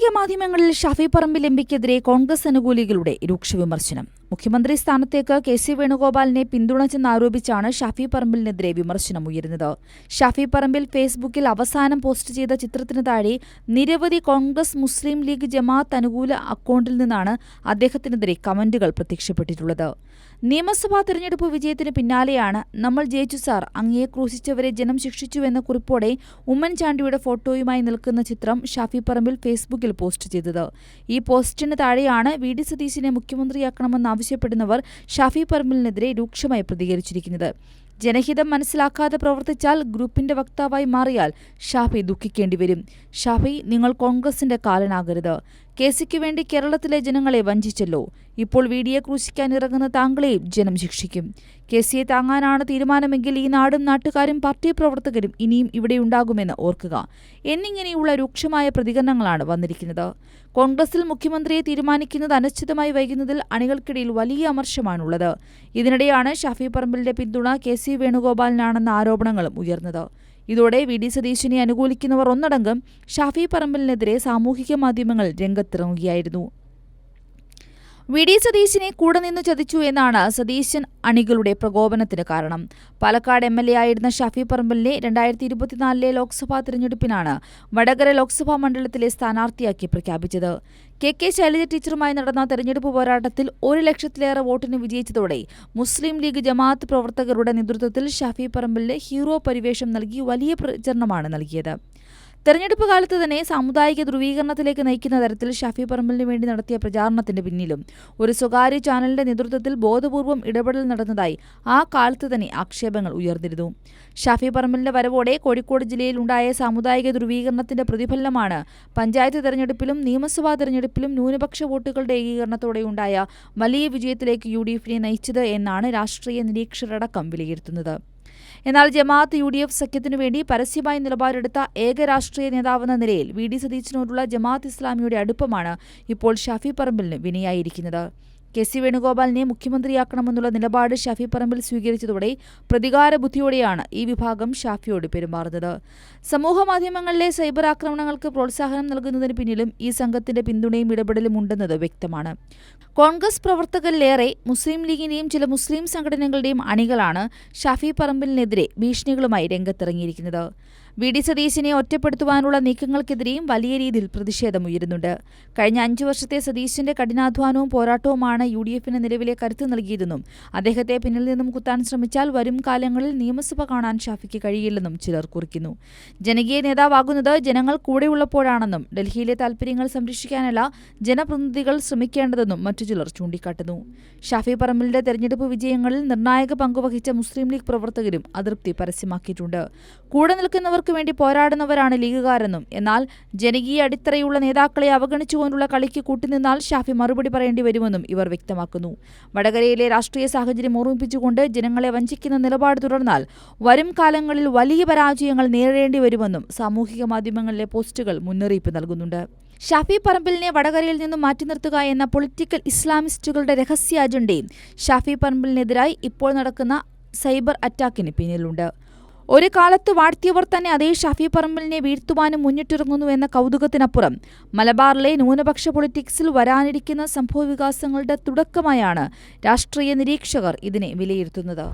സാമൂഹിക മാധ്യമങ്ങളിൽ ഷാഫി പറമ്പിൽ എംപിക്കെതിരെ കോൺഗ്രസ് അനുകൂലികളുടെ രൂക്ഷ വിമർശനം. മുഖ്യമന്ത്രി സ്ഥാനത്തേക്ക് കെ.സി. വേണുഗോപാലിനെ പിന്തുണച്ചെന്നാരോപിച്ചാണ് ഷാഫി പറമ്പിലിനെതിരെ വിമർശനമുയരുന്നത്. ഷാഫി പറമ്പിൽ ഫേസ്ബുക്കിൽ അവസാനം പോസ്റ്റ് ചെയ്ത ചിത്രത്തിന് താഴെ നിരവധി കോൺഗ്രസ്, മുസ്ലിം ലീഗ്, ജമാഅത്ത് അനുകൂല അക്കൗണ്ടിൽ നിന്നാണ് അദ്ദേഹത്തിനെതിരെ കമന്റുകൾ പ്രത്യക്ഷപ്പെട്ടിട്ടുള്ളത്. നിയമസഭാ തെരഞ്ഞെടുപ്പ് വിജയത്തിന് പിന്നാലെയാണ് നമ്മൾ ജയിച്ചു സാർ, അങ്ങയെ ക്രൂശിച്ചവരെ ജനം ശിക്ഷിച്ചുവെന്ന കുറിപ്പോടെ ഉമ്മൻചാണ്ടിയുടെ ഫോട്ടോയുമായി നിൽക്കുന്ന ചിത്രം ഷാഫി പറമ്പിൽ ഫേസ്ബുക്കിൽ പോസ്റ്റ് ചെയ്തത്. ഈ പോസ്റ്റിന് താഴെയാണ് വി.ഡി. സതീശനെ മുഖ്യമന്ത്രിയാക്കണമെന്നാവശ്യപ്പെടുന്നവർ ഷാഫി പറമ്പിലിനെതിരെ രൂക്ഷമായി പ്രതികരിച്ചിരിക്കുന്നത്. ജനഹിതം മനസ്സിലാക്കാതെ പ്രവർത്തിച്ചാൽ ഗ്രൂപ്പിന്റെ വക്താവായി മാറിയാൽ ഷാഫി ദുഃഖിക്കേണ്ടിവരും. ഷാഫി, നിങ്ങൾ കോൺഗ്രസിന്റെ കാലനാകരുത്. കെ.സിക്ക് വേണ്ടി കേരളത്തിലെ ജനങ്ങളെ വഞ്ചിച്ചല്ലോ. ഇപ്പോൾ വി.ഡിയെ ക്രൂശിക്കാൻ ഇറങ്ങുന്ന താങ്കളെയും ജനം ശിക്ഷിക്കും. കെ.സിയെ താങ്ങാനാണ് തീരുമാനമെങ്കിൽ ഈ നാടും നാട്ടുകാരും പാർട്ടി പ്രവർത്തകരും ഇനിയും ഇവിടെയുണ്ടാകുമെന്ന് ഓർക്കുക എന്നിങ്ങനെയുള്ള രൂക്ഷമായ പ്രതികരണങ്ങളാണ് വന്നിരിക്കുന്നത്. കോൺഗ്രസിൽ മുഖ്യമന്ത്രിയെ തീരുമാനിക്കുന്നത് അനിശ്ചിതമായി വൈകുന്നതിൽ അണികൾക്കിടയിൽ വലിയ അമർഷമാണുള്ളത്. ഇതിനിടെയാണ് ഷാഫി പറമ്പിലിന്റെ പിന്തുണ കെ.സി. വേണുഗോപാലിനാണെന്ന ആരോപണങ്ങളും ഉയർന്നത്. ഇതോടെ വി.ഡി. സതീശനെ അനുകൂലിക്കുന്നവർ ഒന്നടങ്കം ഷാഫി പറമ്പിലിനെതിരെ സാമൂഹിക മാധ്യമങ്ങൾ രംഗത്തിറങ്ങുകയായിരുന്നു. വി.ഡി. സതീശനെ കൂടെ നിന്ന് ചതിച്ചു എന്നാണ് സതീശൻ അണികളുടെ പ്രകോപനത്തിന് കാരണം. പാലക്കാട് എം.എൽ.എ ആയിരുന്ന ഷാഫി പറമ്പിലിനെ 2024 ലോക്സഭാ തിരഞ്ഞെടുപ്പിനാണ് വടകര ലോക്സഭാ മണ്ഡലത്തിലെ സ്ഥാനാർത്ഥിയാക്കി പ്രഖ്യാപിച്ചത്. കെ. ശൈലജ ടീച്ചറുമായി നടന്ന തെരഞ്ഞെടുപ്പ് പോരാട്ടത്തിൽ 1 ലക്ഷത്തിലേറെ വോട്ടിന് വിജയിച്ചതോടെ മുസ്ലിം ലീഗ്, ജമാഅത്ത് പ്രവർത്തകരുടെ നേതൃത്വത്തിൽ ഷാഫി പറമ്പിലിന് ഹീറോ പരിവേഷം നൽകി വലിയ പ്രചരണമാണ് നൽകിയത്. തെരഞ്ഞെടുപ്പ് കാലത്ത് തന്നെ സാമുദായിക ധ്രുവീകരണത്തിലേക്ക് നയിക്കുന്ന തരത്തിൽ ഷാഫി പറമ്പിലിന് വേണ്ടി നടത്തിയ പ്രചാരണത്തിന് പിന്നിലും ഒരു സ്വകാര്യ ചാനലിന്റെ നേതൃത്വത്തിൽ ബോധപൂർവം ഇടപെടൽ നടന്നതായി ആ കാലത്ത് തന്നെ ആക്ഷേപങ്ങൾ ഉയർന്നിരുന്നു. ഷാഫി പറമ്പിലിന്റെ വരവോടെ കോഴിക്കോട് ജില്ലയിൽ ഉണ്ടായ സാമുദായിക ധ്രുവീകരണത്തിന്റെ പ്രതിഫലനമാണ് പഞ്ചായത്ത് തെരഞ്ഞെടുപ്പിലും നിയമസഭാ തെരഞ്ഞെടുപ്പിലും ന്യൂനപക്ഷ വോട്ടുകളുടെ ഏകീകരണത്തോടെയുണ്ടായ വലിയ വിജയത്തിലേക്ക് യു.ഡി.എഫിനെ നയിച്ചത് എന്നാണ് രാഷ്ട്രീയ നിരീക്ഷകരടക്കം വിലയിരുത്തുന്നത്. എന്നാൽ ജമാഅത്ത് യു.ഡി.എഫ് സഖ്യത്തിനു വേണ്ടി പരസ്യമായി നിലപാടെടുത്ത ഏക രാഷ്ട്രീയ നേതാവെന്ന നിലയിൽ വി.ഡി. സതീശനോടുള്ള ജമാഅത്ത് ഇസ്ലാമിയുടെ അടുപ്പമാണ് ഇപ്പോൾ ഷാഫി പറമ്പിലിന് വിനയായിരിക്കുന്നത്. കെ.സി. വേണുഗോപാലിനെ മുഖ്യമന്ത്രിയാക്കണമെന്നുള്ള നിലപാട് ഷാഫി പറമ്പിൽ സ്വീകരിച്ചതോടെ പ്രതികാര ബുദ്ധിയോടെയാണ് ഈ വിഭാഗം ഷാഫിയോട് പെരുമാറുന്നത്. സമൂഹമാധ്യമങ്ങളിലെ സൈബർ ആക്രമണങ്ങൾക്ക് പ്രോത്സാഹനം നൽകുന്നതിന് പിന്നിലും ഈ സംഘത്തിന്റെ പിന്തുണയും ഇടപെടലും ഉണ്ടെന്നത് വ്യക്തമാണ്. കോൺഗ്രസ് പ്രവർത്തകരിലേറെ മുസ്ലിം ലീഗിന്റെയും ചില മുസ്ലിം സംഘടനകളുടെയും അണികളാണ് ഷാഫി പറമ്പിലിനെതിരെ ഭീഷണികളുമായി രംഗത്തിറങ്ങിയിരിക്കുന്നത്. വി.ഡി. സതീശനെ ഒറ്റപ്പെടുത്തുവാനുള്ള നീക്കങ്ങൾക്കെതിരെയും വലിയ രീതിയിൽ പ്രതിഷേധമുയരുന്നുണ്ട്. കഴിഞ്ഞ 5 വർഷത്തെ സതീശന്റെ കഠിനാധ്വാനവും പോരാട്ടവുമാണ് യു.ഡി.എഫിന് നിലവിലെ കരുത്ത് നൽകിയതെന്നും അദ്ദേഹത്തെ പിന്നിൽ നിന്നും കുത്താൻ ശ്രമിച്ചാൽ വരും കാലങ്ങളിൽ നിയമസഭ കാണാൻ ഷാഫിക്ക് കഴിയില്ലെന്നും ചിലർ കുറിക്കുന്നു. ജനകീയ നേതാവാകുന്നത് ജനങ്ങൾ കൂടെയുള്ളപ്പോഴാണെന്നും ഡൽഹിയിലെ താൽപര്യങ്ങൾ സംരക്ഷിക്കാനല്ല ജനപ്രതിനിധികൾ ശ്രമിക്കേണ്ടതെന്നും മറ്റു ചിലർ ചൂണ്ടിക്കാട്ടുന്നു. ഷാഫി പറമ്പിലിന്റെ തെരഞ്ഞെടുപ്പ് വിജയങ്ങളിൽ നിർണായക പങ്കുവഹിച്ച മുസ്ലിം ലീഗ് പ്രവർത്തകരും അതൃപ്തി പരസ്യമാക്കിയിട്ടുണ്ട്. കൂടെ നിൽക്കുന്നവർക്ക് വേണ്ടി പോരാടുന്നവരാണ് ലീഗുകാരെന്നും എന്നാൽ ജനകീയ അടിത്തറയുള്ള നേതാക്കളെ അവഗണിച്ചുകൊണ്ടുള്ള കളിക്ക് കൂട്ടുനിന്നാൽ ഷാഫി മറുപടി പറയേണ്ടി വരുമെന്നും ഇവർ വ്യക്തമാക്കുന്നു. വടകരയിലെ രാഷ്ട്രീയ സാഹചര്യം ഓർമ്മിപ്പിച്ചുകൊണ്ട് ജനങ്ങളെ വഞ്ചിക്കുന്ന നിലപാട് തുടർന്നാൽ വരും കാലങ്ങളിൽ വലിയ പരാജയങ്ങൾ നേരിടേണ്ടി വരുമെന്നും സാമൂഹിക മാധ്യമങ്ങളിലെ പോസ്റ്റുകൾ മുന്നറിയിപ്പ് നൽകുന്നുണ്ട്. ഷാഫി പറമ്പിലിനെ വടകരയിൽ നിന്നും മാറ്റി നിർത്തുക എന്ന പൊളിറ്റിക്കൽ ഇസ്ലാമിസ്റ്റുകളുടെ രഹസ്യ അജണ്ടയും ഷാഫി പറമ്പിലിനെതിരായി ഇപ്പോൾ നടക്കുന്ന സൈബർ അറ്റാക്കിന് പിന്നിലുണ്ട്. ഒരു കാലത്ത് വാഴ്ത്തിയവർ തന്നെ അതേ ഷാഫി പറമ്പിലിനെ വീഴ്ത്തുവാനും മുന്നിട്ടിറങ്ങുന്നു എന്ന കൗതുകത്തിനപ്പുറം മലബാറിലെ ന്യൂനപക്ഷ പൊളിറ്റിക്സിൽ വരാനിരിക്കുന്ന സംഭവവികാസങ്ങളുടെ തുടക്കമായാണ് രാഷ്ട്രീയ നിരീക്ഷകർ ഇതിനെ വിലയിരുത്തുന്നത്.